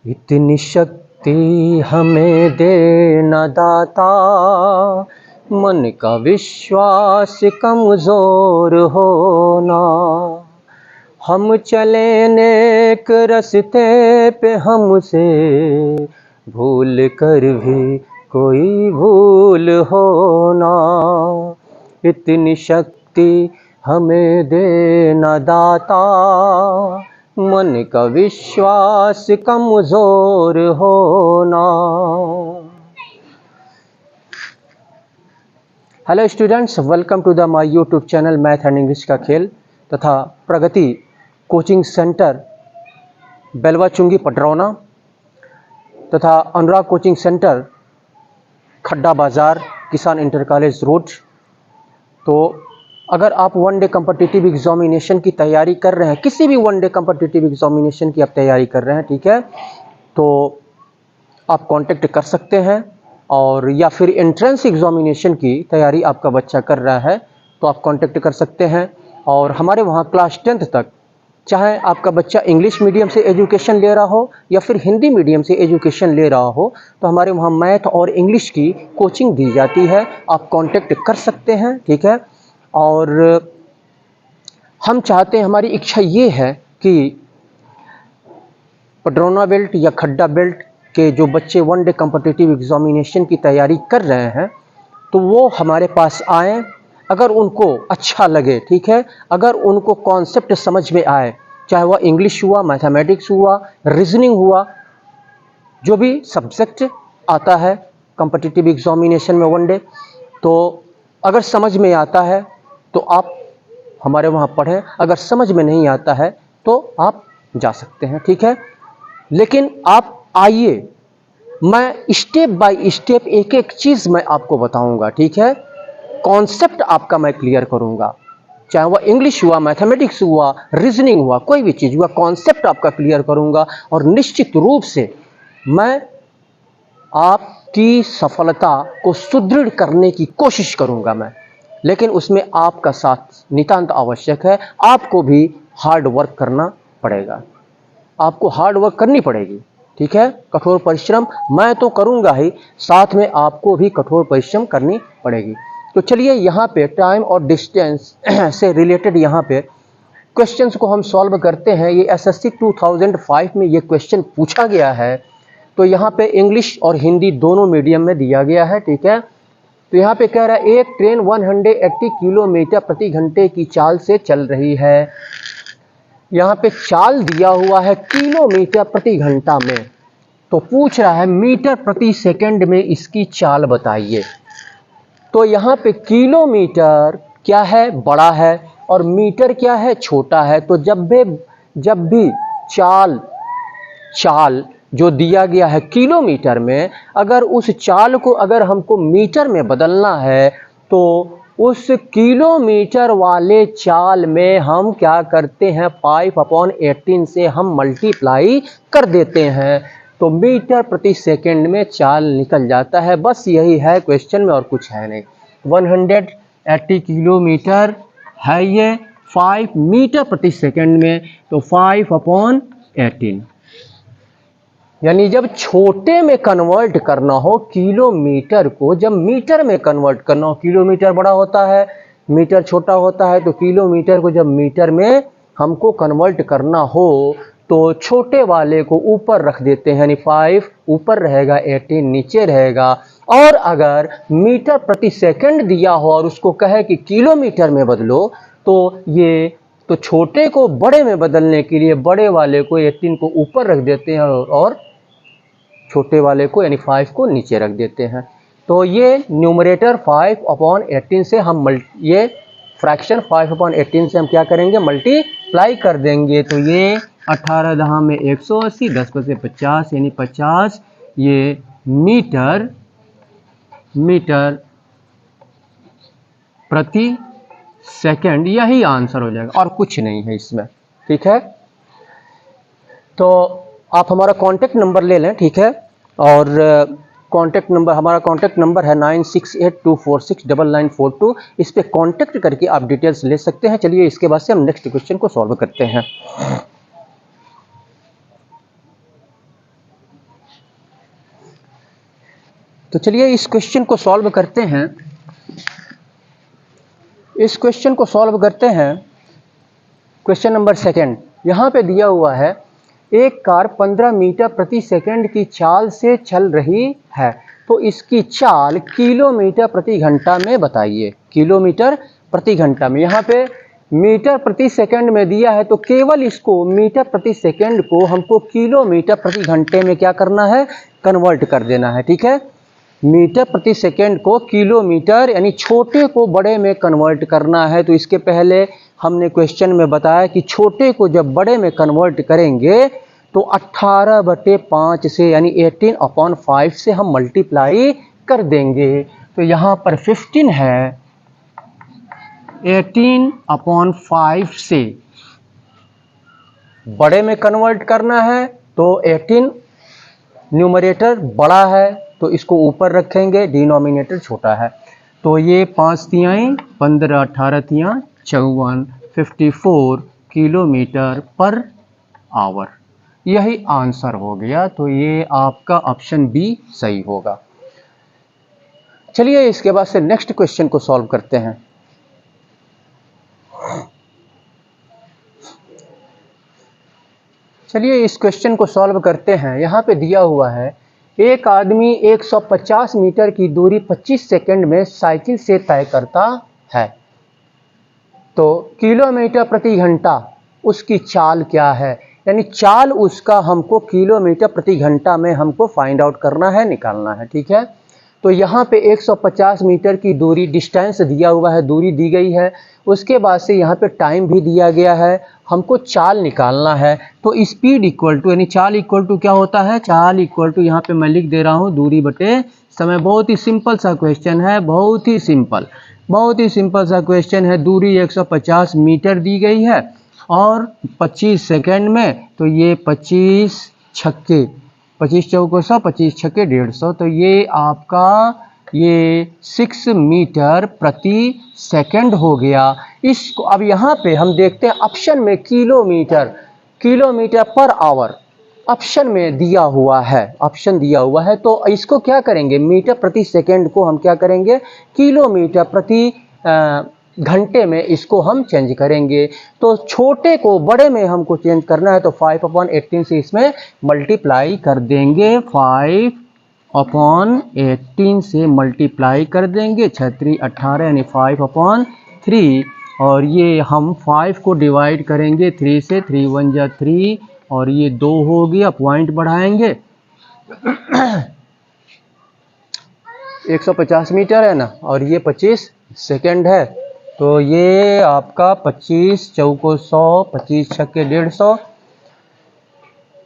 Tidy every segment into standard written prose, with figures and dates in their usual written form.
इतनी शक्ति हमें देना दाता, मन का विश्वास कमजोर होना। हम चले नेक रास्ते पे, हमसे भूल कर भी कोई भूल होना। इतनी शक्ति हमें देना दाता, मन का विश्वास कमजोर होना। Hello students, welcome to the my YouTube channel math and English का खेल तथा प्रगति कोचिंग सेंटर बेलवा चुंगी पटरौना तथा अनुराग कोचिंग सेंटर खड्डा बाज़ार किसान इंटर कॉलेज रोड। तो अगर आप वन डे कम्पिटिटिव एग्जामिनेशन की तैयारी कर रहे हैं, किसी भी वन डे कम्पिटिटिव एग्जामिनेशन की आप तैयारी कर रहे हैं, ठीक है, तो आप कांटेक्ट कर सकते हैं। और या फिर एंट्रेंस एग्जामिनेशन की तैयारी आपका बच्चा कर रहा है तो आप कांटेक्ट कर सकते हैं। और हमारे वहाँ क्लास 10th तक, चाहे आपका बच्चा इंग्लिश मीडियम से एजुकेशन ले रहा हो या फिर हिंदी मीडियम से एजुकेशन ले रहा हो, तो हमारे वहाँ मैथ और इंग्लिश की कोचिंग दी जाती है, आप कांटेक्ट कर सकते हैं, ठीक है। और हम चाहते हैं, हमारी इच्छा ये है कि पटरौना बेल्ट या खड्डा बेल्ट के जो बच्चे वन डे कम्पिटिटिव एग्जामिनेशन की तैयारी कर रहे हैं तो वो हमारे पास आएँ। अगर उनको अच्छा लगे, ठीक है, अगर उनको कॉन्सेप्ट समझ में आए, चाहे वह इंग्लिश हुआ, मैथमेटिक्स हुआ, रीजनिंग हुआ, जो भी सब्जेक्ट आता है कम्पिटिटिव एग्जामिनेशन में वन डे, तो अगर समझ में आता है तो आप हमारे वहाँ पढ़ें, अगर समझ में नहीं आता है तो आप जा सकते हैं, ठीक है। लेकिन आप आइए, मैं स्टेप बाय स्टेप एक एक चीज़ मैं आपको बताऊंगा, ठीक है। कॉन्सेप्ट आपका मैं क्लियर करूंगा, चाहे वह इंग्लिश हुआ, मैथमेटिक्स हुआ, रीजनिंग हुआ, कोई भी चीज़ हुआ, कॉन्सेप्ट आपका क्लियर करूंगा। और निश्चित रूप से मैं आपकी सफलता को सुदृढ़ करने की कोशिश करूंगा मैं, लेकिन उसमें आपका साथ नितांत आवश्यक है। आपको भी हार्ड वर्क करना पड़ेगा, आपको हार्ड वर्क करनी पड़ेगी, ठीक है, कठोर परिश्रम मैं तो करूंगा ही, साथ में आपको भी कठोर परिश्रम करनी पड़ेगी। तो चलिए यहाँ पे टाइम और डिस्टेंस से रिलेटेड यहाँ पे क्वेश्चंस को हम सॉल्व करते हैं। ये एसएससी 2005 में ये क्वेश्चन पूछा गया है। तो यहाँ पे इंग्लिश और हिंदी दोनों मीडियम में दिया गया है, ठीक है। तो यहाँ पे कह रहा है एक ट्रेन 180 किलोमीटर प्रति घंटे की चाल से चल रही है। यहाँ पे चाल दिया हुआ है किलोमीटर प्रति घंटा में, तो पूछ रहा है मीटर प्रति सेकंड में इसकी चाल बताइए। तो यहाँ पे किलोमीटर क्या है, बड़ा है, और मीटर क्या है, छोटा है। तो जब भी चाल जो दिया गया है किलोमीटर में, अगर उस चाल को अगर हमको मीटर में बदलना है तो उस किलोमीटर वाले चाल में हम क्या करते हैं, 5/18 से हम मल्टीप्लाई कर देते हैं, तो मीटर प्रति सेकंड में चाल निकल जाता है। बस यही है क्वेश्चन में, और कुछ है नहीं। 180 किलोमीटर है ये 5 मीटर प्रति सेकंड में, तो 5/18। यानी जब छोटे में कन्वर्ट करना हो किलोमीटर को, जब मीटर में कन्वर्ट करना हो, किलोमीटर बड़ा होता है, मीटर छोटा होता है, तो किलोमीटर को जब मीटर में हमको कन्वर्ट करना हो तो छोटे वाले को ऊपर रख देते हैं, यानी 5 ऊपर रहेगा, 18 नीचे रहेगा। और अगर मीटर प्रति सेकंड दिया हो और उसको कहे कि किलोमीटर में बदलो, तो छोटे को बड़े में बदलने के लिए बड़े वाले को 18 को ऊपर रख देते हैं और छोटे वाले को यानी 5 को नीचे रख देते हैं। तो ये न्यूमरेटर 5/18 से हम ये फ्रैक्शन 5/18 से हम क्या करेंगे, मल्टीप्लाई कर देंगे। तो ये 18 दहा में 180, 10 पर से 50 यानी 50 ये मीटर प्रति सेकंड, यही आंसर हो जाएगा और कुछ नहीं है इसमें, ठीक है। तो आप हमारा कांटेक्ट नंबर ले लें, ठीक है। और हमारा कांटेक्ट नंबर है 9682469942। इस पे कांटेक्ट करके आप डिटेल्स ले सकते हैं। चलिए इसके बाद से हम नेक्स्ट क्वेश्चन को सॉल्व करते हैं। तो चलिए इस क्वेश्चन को सॉल्व करते हैं। इस क्वेश्चन को सॉल्व करते हैं। क्वेश्चन नंबर सेकंड यहाँ पे दिया हुआ है, एक कार 15 मीटर प्रति सेकंड की चाल से चल रही है, तो इसकी चाल किलोमीटर प्रति घंटा में बताइए। किलोमीटर प्रति घंटा में, यहाँ पे मीटर प्रति सेकंड में दिया है, तो केवल इसको मीटर प्रति सेकंड को हमको किलोमीटर प्रति घंटे में क्या करना है, कन्वर्ट कर देना है। ठीक है, मीटर प्रति सेकंड को किलोमीटर यानी छोटे को बड़े में कन्वर्ट करना है। तो इसके पहले हमने क्वेश्चन में बताया कि छोटे को जब बड़े में कन्वर्ट करेंगे तो 18/5 से यानी 18/5 से हम मल्टीप्लाई कर देंगे। तो यहाँ पर 15 है, 18/5 से बड़े में कन्वर्ट करना है, तो 18 न्यूमरेटर बड़ा है तो इसको ऊपर रखेंगे, डिनोमिनेटर छोटा है। तो ये 5 तिहाई 15, 18 तिहाई 54, 54 किलोमीटर पर आवर, यही आंसर हो गया। तो ये आपका ऑप्शन बी सही होगा। चलिए इसके बाद से नेक्स्ट क्वेश्चन को सॉल्व करते हैं। चलिए इस क्वेश्चन को सॉल्व करते हैं। यहाँ पे दिया हुआ है, एक आदमी 150 मीटर की दूरी 25 सेकंड में साइकिल से तय करता है, तो किलोमीटर प्रति घंटा उसकी चाल क्या है, यानी चाल उसका हमको किलोमीटर प्रति घंटा में हमको फाइंड आउट करना है, निकालना है। ठीक है, तो यहाँ पे 150 मीटर की दूरी डिस्टेंस दिया हुआ है, दूरी दी गई है, उसके बाद से यहाँ पे टाइम भी दिया गया है, हमको चाल निकालना है। तो स्पीड इक्वल टू यानी चाल इक्वल टू क्या होता है, चाल इक्वल टू यहाँ पे मैं लिख दे रहा हूँ दूरी बटे समय। बहुत ही सिंपल सा क्वेश्चन है, बहुत ही सिंपल सा क्वेश्चन है। दूरी 150 मीटर दी गई है और 25 सेकंड में, तो ये 25 छक्के 25 चौको 100, 25 छक्के 150, तो ये आपका ये 6 मीटर प्रति सेकंड हो गया। इसको अब यहाँ पे हम देखते हैं ऑप्शन में किलोमीटर पर आवर ऑप्शन में दिया हुआ है, ऑप्शन दिया हुआ है। तो इसको क्या करेंगे, मीटर प्रति सेकंड को हम क्या करेंगे, किलोमीटर प्रति घंटे में इसको हम चेंज करेंगे। तो छोटे को बड़े में हमको चेंज करना है, तो 5/18 से इसमें मल्टीप्लाई कर देंगे, 5/18 से मल्टीप्लाई कर देंगे, 6×3 18 यानी 5/3, और ये हम 5 को डिवाइड करेंगे 3 से, 3 1 जा 3 और ये 2 हो गया, पॉइंट बढ़ाएंगे 150 मीटर है ना, और ये 25 सेकंड है, तो ये आपका 25 चौको 100, 25 छक्के 150,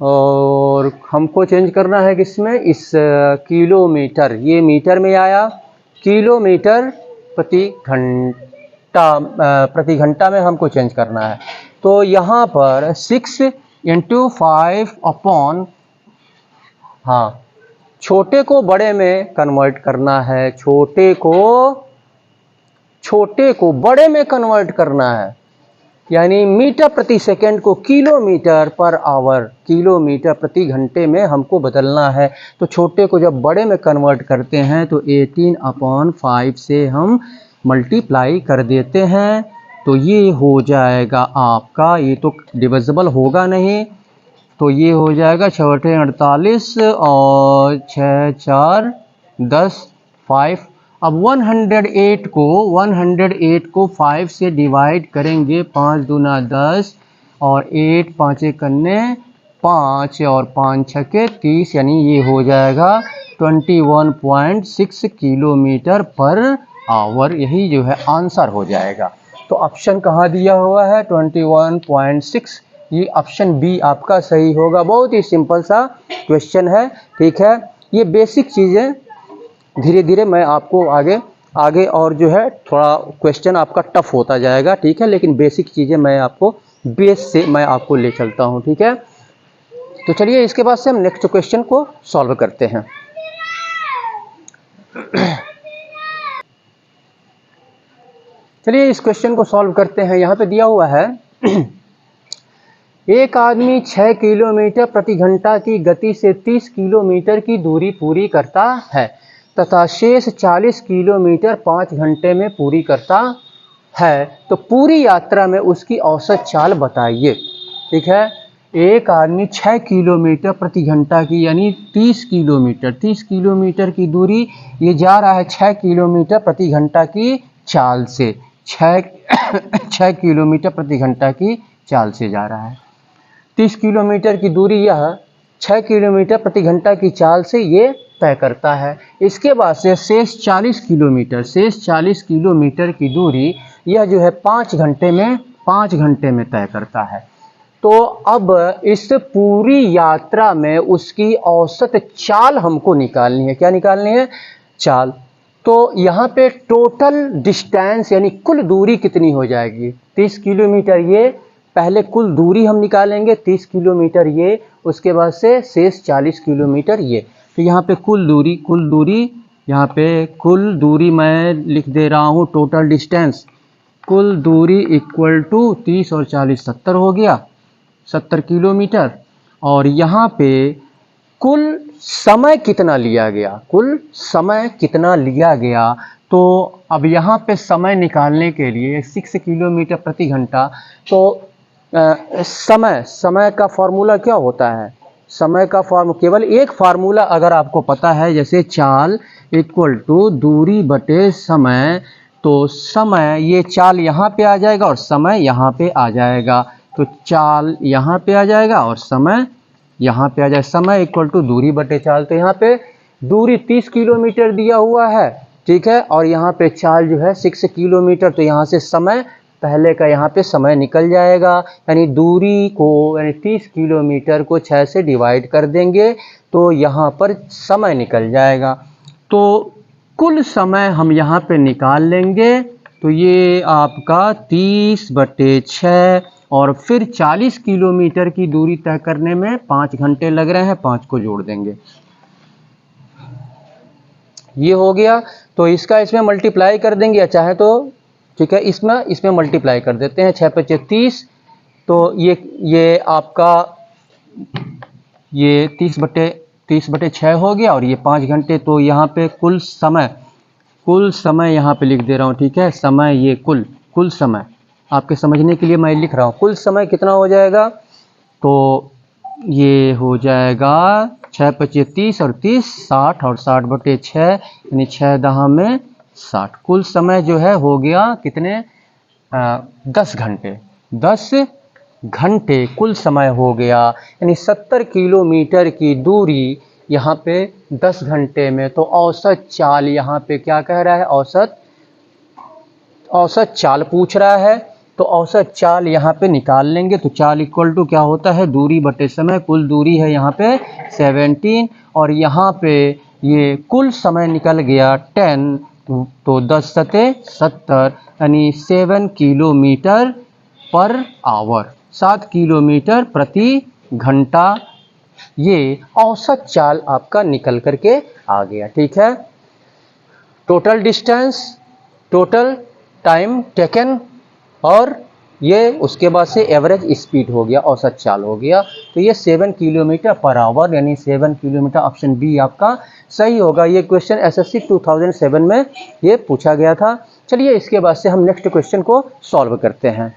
और हमको चेंज करना है किसमें, इस किलोमीटर, ये मीटर में आया, किलोमीटर प्रति घंटा में हमको चेंज करना है। तो यहाँ पर 6 × 5 हाँ, छोटे को बड़े में कन्वर्ट करना है, छोटे को बड़े में कन्वर्ट करना है, यानी मीटर प्रति सेकंड को किलोमीटर पर आवर, किलोमीटर प्रति घंटे में हमको बदलना है। तो छोटे को जब बड़े में कन्वर्ट करते हैं तो 18/5 से हम मल्टीप्लाई कर देते हैं, तो ये हो जाएगा आपका, ये तो डिविजिबल होगा नहीं, तो ये हो जाएगा 6 48 और 6 4 10 5। अब 108 को 5 से डिवाइड करेंगे, 5 दूना 10 और 8 5 कन्ने 5 और 5 छक्के 30, यानी ये हो जाएगा 21.6 किलोमीटर पर आवर, यही जो है आंसर हो जाएगा। तो ऑप्शन कहाँ दिया हुआ है, 21.6, ये ऑप्शन बी आपका सही होगा। बहुत ही सिंपल सा क्वेश्चन है। ठीक है, ये बेसिक चीज़ें धीरे धीरे मैं आपको आगे और जो है थोड़ा क्वेश्चन आपका टफ होता जाएगा। ठीक है, लेकिन बेसिक चीज़ें मैं आपको बेस से मैं आपको ले चलता हूँ। ठीक है, तो चलिए इसके बाद से हम नेक्स्ट क्वेश्चन को सॉल्व करते हैं। चलिए इस क्वेश्चन को सॉल्व करते हैं। यहाँ पे दिया हुआ है एक आदमी 6 किलोमीटर प्रति घंटा की गति से 30 किलोमीटर की दूरी पूरी करता है, तथा शेष 40 किलोमीटर 5 घंटे में पूरी करता है तो पूरी यात्रा में उसकी औसत चाल बताइए। ठीक है, एक आदमी 6 किलोमीटर प्रति घंटा की यानी 30 किलोमीटर की दूरी ये जा रहा है 6 किलोमीटर प्रति घंटा की चाल से, 6 किलोमीटर प्रति घंटा की चाल से जा रहा है। 30 किलोमीटर की दूरी यह 6 किलोमीटर प्रति घंटा की चाल से ये तय करता है। इसके बाद से शेष 40 किलोमीटर की दूरी यह जो है 5 घंटे में तय करता है। तो अब इस पूरी यात्रा में उसकी औसत चाल हमको निकालनी है। क्या निकालनी है? चाल। तो यहाँ पे टोटल डिस्टेंस यानी कुल दूरी कितनी हो जाएगी? 30 किलोमीटर ये पहले कुल दूरी हम निकालेंगे, 30 किलोमीटर ये, उसके बाद से शेष 40 किलोमीटर ये। तो यहाँ पे कुल दूरी यहाँ पे कुल दूरी मैं लिख दे रहा हूँ टोटल डिस्टेंस। कुल दूरी इक्वल टू 30 और 40 70 हो गया, 70 किलोमीटर। और यहाँ पे कुल समय कितना लिया गया? तो अब यहाँ पे समय निकालने के लिए 6 किलोमीटर प्रति घंटा, तो समय का फॉर्मूला क्या होता है? समय का केवल एक फार्मूला अगर आपको पता है, जैसे चाल इक्वल टू दूरी बटे समय, तो समय ये चाल यहाँ पे आ जाएगा और समय यहाँ पे आ जाएगा। तो चाल यहाँ पे आ जाएगा और समय यहाँ पे आ जाएगा। समय इक्वल टू दूरी बटे चाल। तो यहाँ पे दूरी 30 किलोमीटर दिया हुआ है, ठीक है, और यहाँ पे चाल जो है 6 किलोमीटर। तो यहाँ से समय पहले का यहाँ पे समय निकल जाएगा, यानी दूरी को यानी 30 किलोमीटर को 6 से डिवाइड कर देंगे तो यहाँ पर समय निकल जाएगा। तो कुल समय हम यहाँ पे निकाल लेंगे, तो ये आपका 30/6 और फिर 40 किलोमीटर की दूरी तय करने में 5 घंटे लग रहे हैं, 5 को जोड़ देंगे, ये हो गया। तो इसका इसमें मल्टीप्लाई कर देंगे या चाहे तो ठीक है इसमें मल्टीप्लाई कर देते हैं, 6 × 30। तो ये आपका ये 30/6 हो गया और ये 5 घंटे। तो यहाँ पे कुल समय यहाँ पे लिख दे रहा हूँ, ठीक है, समय ये कुल समय आपके समझने के लिए मैं लिख रहा हूँ। कुल समय कितना हो जाएगा? तो ये हो जाएगा 6 × 25 30 और 30 60 और 60/6 यानी 6 10 में 60। कुल समय जो है हो गया कितने? 10 घंटे। 10 घंटे कुल समय हो गया, यानी 70 किलोमीटर की दूरी यहाँ पे 10 घंटे में। तो औसत चाल यहाँ पे क्या कह रहा है? औसत चाल पूछ रहा है। तो औसत चाल यहाँ पे निकाल लेंगे। तो चाल इक्वल टू क्या होता है? दूरी बटे समय। कुल दूरी है यहाँ पे 17 और यहाँ पे ये कुल समय निकल गया 10। तो 10 × 70 यानी 7 किलोमीटर पर आवर, 7 किलोमीटर प्रति घंटा। ये औसत चाल आपका निकल करके आ गया, ठीक है। Total distance, total time taken और ये उसके बाद से एवरेज स्पीड हो गया, औसत चाल हो गया। तो ये 7 किलोमीटर पर आवर यानी 7 किलोमीटर, ऑप्शन बी आपका सही होगा। ये क्वेश्चन एसएससी 2007 में ये पूछा गया था। चलिए इसके बाद से हम नेक्स्ट क्वेश्चन को सॉल्व करते हैं।